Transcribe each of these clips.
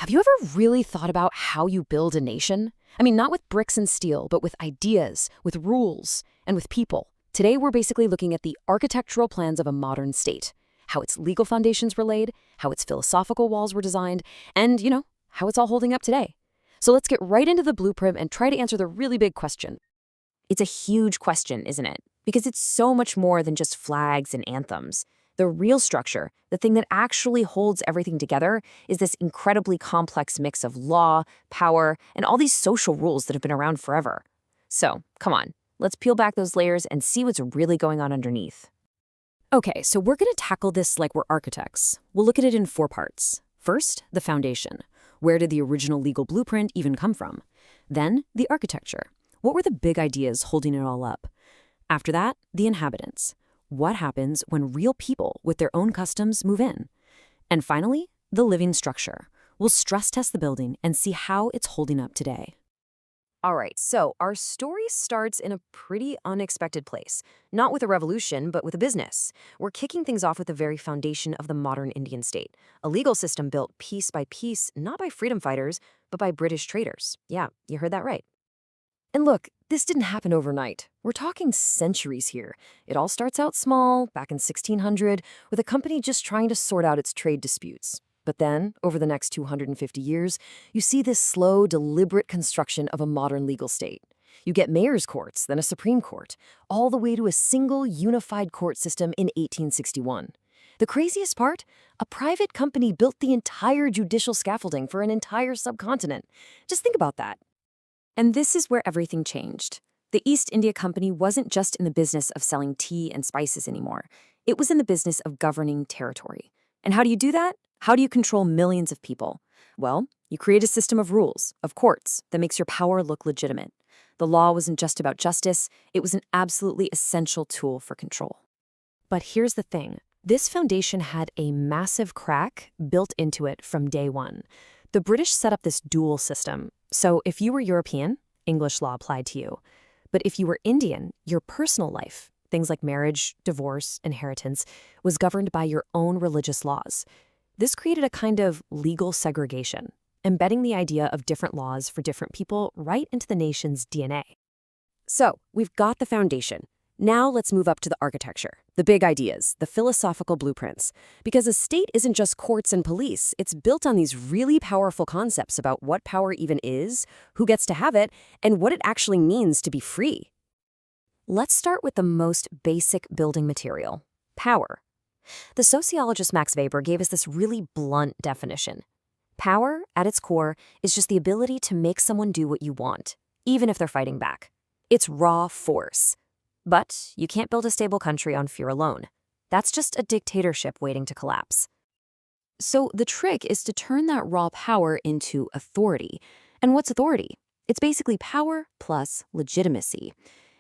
Have you ever really thought about how you build a nation? I mean, not with bricks and steel, but with ideas, with rules, and with people. Today, we're basically looking at the architectural plans of a modern state, how its legal foundations were laid, how its philosophical walls were designed, and, how it's all holding up today. So let's get right into the blueprint and try to answer the really big question. It's a huge question, isn't it? Because it's so much more than just flags and anthems. The real structure, the thing that actually holds everything together, is this incredibly complex mix of law, power, and all these social rules that have been around forever. So, come on, let's peel back those layers and see what's really going on underneath. Okay, so we're going to tackle this like we're architects. We'll look at it in 4 parts. First, the foundation. Where did the original legal blueprint even come from? Then, the architecture. What were the big ideas holding it all up? After that, the inhabitants. What happens when real people with their own customs move in? And finally, the living structure. We'll stress test the building and see how it's holding up today. All right, so our story starts in a pretty unexpected place. Not with a revolution, but with a business. We're kicking things off with the very foundation of the modern Indian state, a legal system built piece by piece, not by freedom fighters, but by British traders. Yeah, you heard that right. And look, this didn't happen overnight. We're talking centuries here. It all starts out small, back in 1600, with a company just trying to sort out its trade disputes. But then, over the next 250 years, you see this slow, deliberate construction of a modern legal state. You get mayor's courts, then a Supreme Court, all the way to a single, unified court system in 1861. The craziest part? A private company built the entire judicial scaffolding for an entire subcontinent. Just think about that. And this is where everything changed. The East India Company wasn't just in the business of selling tea and spices anymore. It was in the business of governing territory. And how do you do that? How do you control millions of people? Well, you create a system of rules, of courts, that makes your power look legitimate. The law wasn't just about justice, it was an absolutely essential tool for control. But here's the thing. This foundation had a massive crack built into it from day one. The British set up this dual system. So if you were European, English law applied to you. But if you were Indian, your personal life, things like marriage, divorce, inheritance, was governed by your own religious laws. This created a kind of legal segregation, embedding the idea of different laws for different people right into the nation's DNA. So, we've got the foundation. Now let's move up to the architecture, the big ideas, the philosophical blueprints. Because a state isn't just courts and police, it's built on these really powerful concepts about what power even is, who gets to have it, and what it actually means to be free. Let's start with the most basic building material, power. The sociologist Max Weber gave us this really blunt definition. Power, at its core, is just the ability to make someone do what you want, even if they're fighting back. It's raw force. But you can't build a stable country on fear alone. That's just a dictatorship waiting to collapse. So the trick is to turn that raw power into authority. And what's authority? It's basically power plus legitimacy.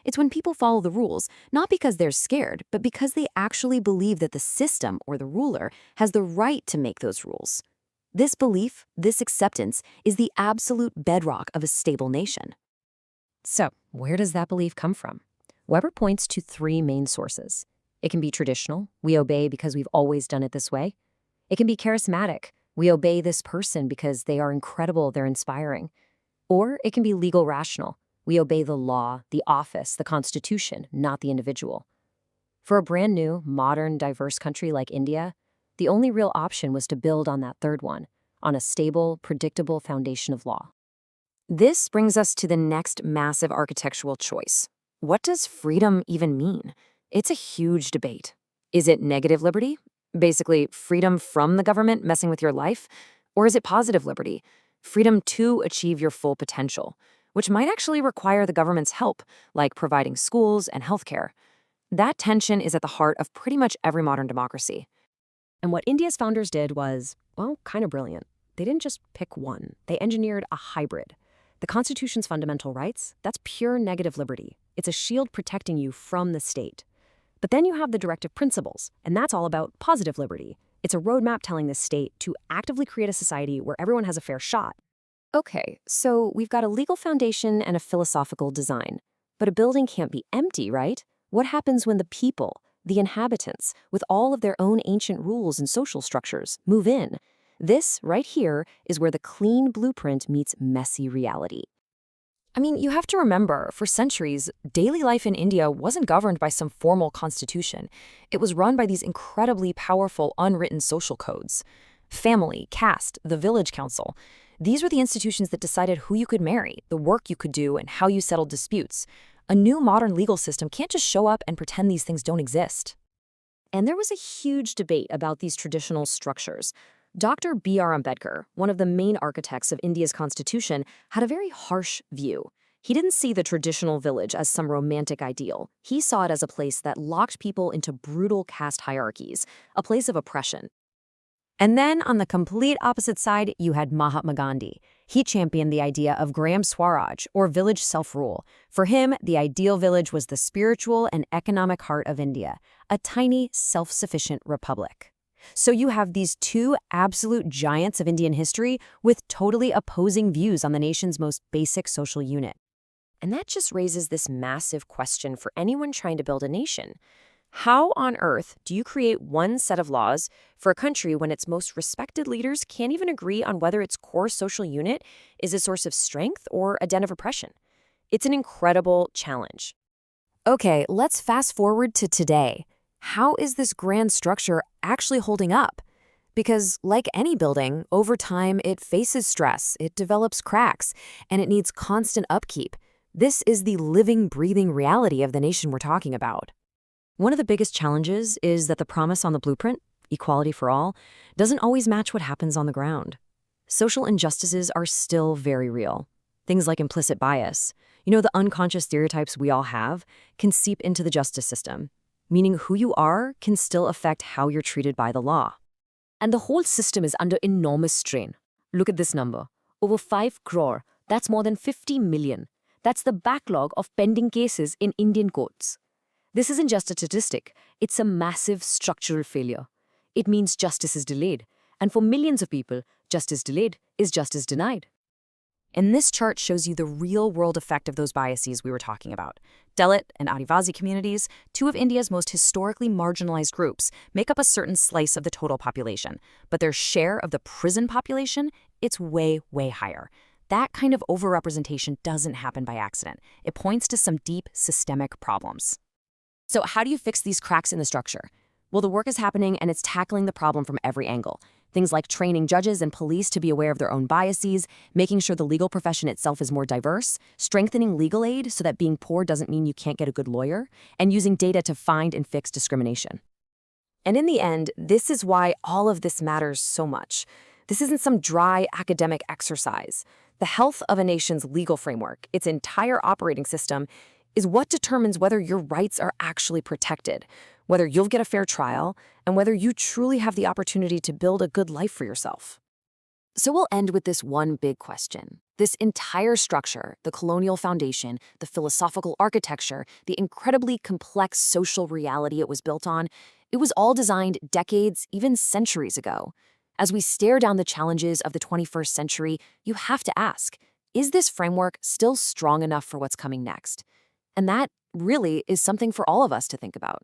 It's when people follow the rules, not because they're scared, but because they actually believe that the system or the ruler has the right to make those rules. This belief, this acceptance, is the absolute bedrock of a stable nation. So, where does that belief come from? Weber points to 3 main sources. It can be traditional. We obey because we've always done it this way. It can be charismatic. We obey this person because they are incredible, they're inspiring. Or it can be legal rational. We obey the law, the office, the constitution, not the individual. For a brand new, modern, diverse country like India, the only real option was to build on that third one, on a stable, predictable foundation of law. This brings us to the next massive architectural choice. What does freedom even mean? It's a huge debate. Is it negative liberty? Basically, freedom from the government messing with your life? Or is it positive liberty? Freedom to achieve your full potential, which might actually require the government's help, like providing schools and healthcare. That tension is at the heart of pretty much every modern democracy. And what India's founders did was, well, kind of brilliant. They didn't just pick one. They engineered a hybrid. The Constitution's fundamental rights, that's pure negative liberty. It's a shield protecting you from the state. But then you have the directive principles, and that's all about positive liberty. It's a roadmap telling the state to actively create a society where everyone has a fair shot. Okay, so we've got a legal foundation and a philosophical design. But a building can't be empty, right? What happens when the people, the inhabitants, with all of their own ancient rules and social structures, move in? This, right here, is where the clean blueprint meets messy reality. I mean, you have to remember, for centuries, daily life in India wasn't governed by some formal constitution. It was run by these incredibly powerful, unwritten social codes. Family, caste, the village council. These were the institutions that decided who you could marry, the work you could do, and how you settled disputes. A new modern legal system can't just show up and pretend these things don't exist. And there was a huge debate about these traditional structures. Dr. B.R. Ambedkar, one of the main architects of India's constitution, had a very harsh view. He didn't see the traditional village as some romantic ideal. He saw it as a place that locked people into brutal caste hierarchies, a place of oppression. And then, on the complete opposite side, you had Mahatma Gandhi. He championed the idea of Gram Swaraj, or village self-rule. For him, the ideal village was the spiritual and economic heart of India, a tiny, self-sufficient republic. So you have these two absolute giants of Indian history with totally opposing views on the nation's most basic social unit. And that just raises this massive question for anyone trying to build a nation. How on earth do you create one set of laws for a country when its most respected leaders can't even agree on whether its core social unit is a source of strength or a den of oppression? It's an incredible challenge. Okay, let's fast forward to today. How is this grand structure actually holding up? Because, like any building, over time it faces stress, it develops cracks, and it needs constant upkeep. This is the living, breathing reality of the nation we're talking about. One of the biggest challenges is that the promise on the blueprint, equality for all, doesn't always match what happens on the ground. Social injustices are still very real. Things like implicit bias, the unconscious stereotypes we all have, can seep into the justice system, meaning who you are can still affect how you're treated by the law. And the whole system is under enormous strain. Look at this number. Over 5 crore. That's more than 50 million. That's the backlog of pending cases in Indian courts. This isn't just a statistic. It's a massive structural failure. It means justice is delayed. And for millions of people, justice delayed is justice denied. And this chart shows you the real-world effect of those biases we were talking about. Dalit and Adivasi communities, two of India's most historically marginalized groups, make up a certain slice of the total population. But their share of the prison population, it's way, way higher. That kind of overrepresentation doesn't happen by accident. It points to some deep systemic problems. So how do you fix these cracks in the structure? Well, the work is happening and it's tackling the problem from every angle. Things like training judges and police to be aware of their own biases, making sure the legal profession itself is more diverse, strengthening legal aid so that being poor doesn't mean you can't get a good lawyer, and using data to find and fix discrimination. And in the end, this is why all of this matters so much. This isn't some dry academic exercise. The health of a nation's legal framework, its entire operating system, is what determines whether your rights are actually protected, whether you'll get a fair trial, and whether you truly have the opportunity to build a good life for yourself. So we'll end with this one big question. This entire structure, the colonial foundation, the philosophical architecture, the incredibly complex social reality it was built on, it was all designed decades, even centuries ago. As we stare down the challenges of the 21st century, you have to ask, is this framework still strong enough for what's coming next? And that really is something for all of us to think about.